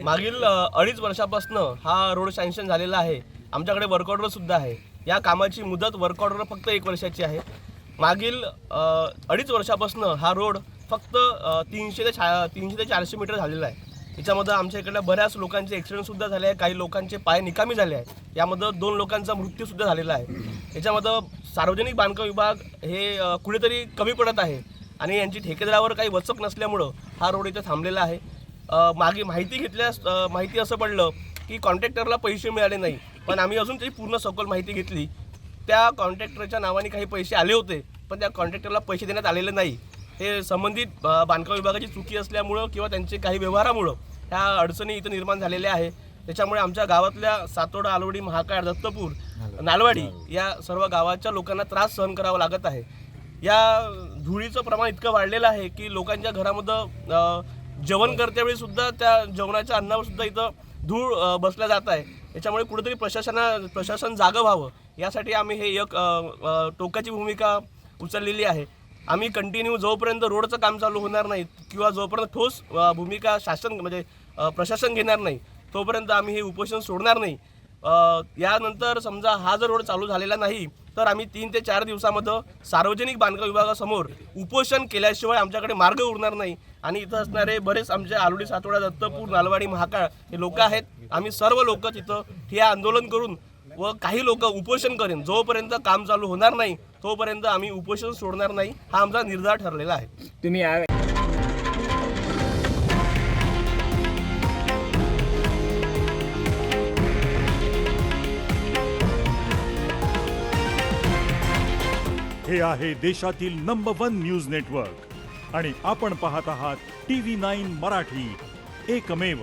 मागील 2.5 वर्षापासून हा रोड सँक्शन झालेला आहे। आमच्याकडे वर्क ऑर्डर सुद्धा आहे। या कामाची मुदत वर्क ऑर्डर फक्त 1 वर्षाची आहे। मागील 2.5 वर्षापासून हा रोड फक्त 300 ते 400 मीटर झालेला आहे। याच्यामध्ये आमच्या इकडल्या बऱ्याच लोकांचे ॲक्सिडेंटसुद्धा झाले आहे, काही लोकांचे पाय निकामी झाले आहेत। यामध्ये 2 लोकांचा मृत्यूसुद्धा झालेला आहे। याच्यामध्ये सार्वजनिक बांधकाम विभाग हे कुठेतरी कमी पडत आहे आणि यांची ठेकेदारावर काही वचक नसल्यामुळं हा रोड इथे थांबलेला आहे। मागे माहिती असं पडलं की कॉन्ट्रॅक्टरला पैसे मिळाले नाही, पण आम्ही अजून त्याची पूर्ण सखोल माहिती घेतली। त्या कॉन्ट्रॅक्टरच्या नावाने काही पैसे आले होते, पण त्या कॉन्ट्रॅक्टरला पैसे देण्यात आलेले नाही। हे संबंधित बांधकाम विभागाची चुकी असल्यामुळं किंवा त्यांचे काही व्यवहारामुळं ह्या अडचणी इथं निर्माण झालेल्या आहे। त्याच्यामुळे आमच्या गावातल्या सातोडा, आलवडी, महाकाळ, दत्तपूर, नालवाडी या सर्व गावाच्या लोकांना त्रास सहन करावा लागत आहे। या धुळीचं प्रमाण इतकं वाढलेलं आहे की लोकांच्या घरामध्ये जेवण करतेवेळी सुद्धा त्या जेवणाच्या अन्नावर सुद्धा इथं धूळ बसल्या जात आहे। याच्यामुळे कुठेतरी प्रशासन जागं व्हावं यासाठी आम्ही हे एक टोकाची भूमिका उचललेली आहे। आम्ही कंटिन्यू जोपर्यंत रोडचं काम चालू होणार नाही किंवा जोपर्यंत ठोस भूमिका प्रशासन घेणार नाही तोपर्यंत आम्ही हे उपोषण सोडणार नाही। यानंतर समजा हा जर रोड चालू झालेला नाही तर आम्ही 3 ते 4 दिवसामध्ये सार्वजनिक बांधकाम विभागासमोर उपोषण केल्याशिवाय आमच्याकडे मार्ग उरणार नाही। आणि इथं असणारे बरेच आमचे आलवडी, सातोडा, दत्तपूर, नालवाडी, महाकाळ हे लोक आहेत। आम्ही सर्व लोक तिथं ठिय्या आंदोलन करून व काही लोक उपोषण करेन, जोपर्यंत काम चालू होणार नाही तोपर्यंत आम्ही उपोषण सोडणार नाही, हा आमचा निर्धार ठरलेला आहे। तुम्ही हे आहे देशातील नंबर 1 न्यूज नेटवर्क आणि आपण पाहत आहात TV9 मराठी, एकमेव।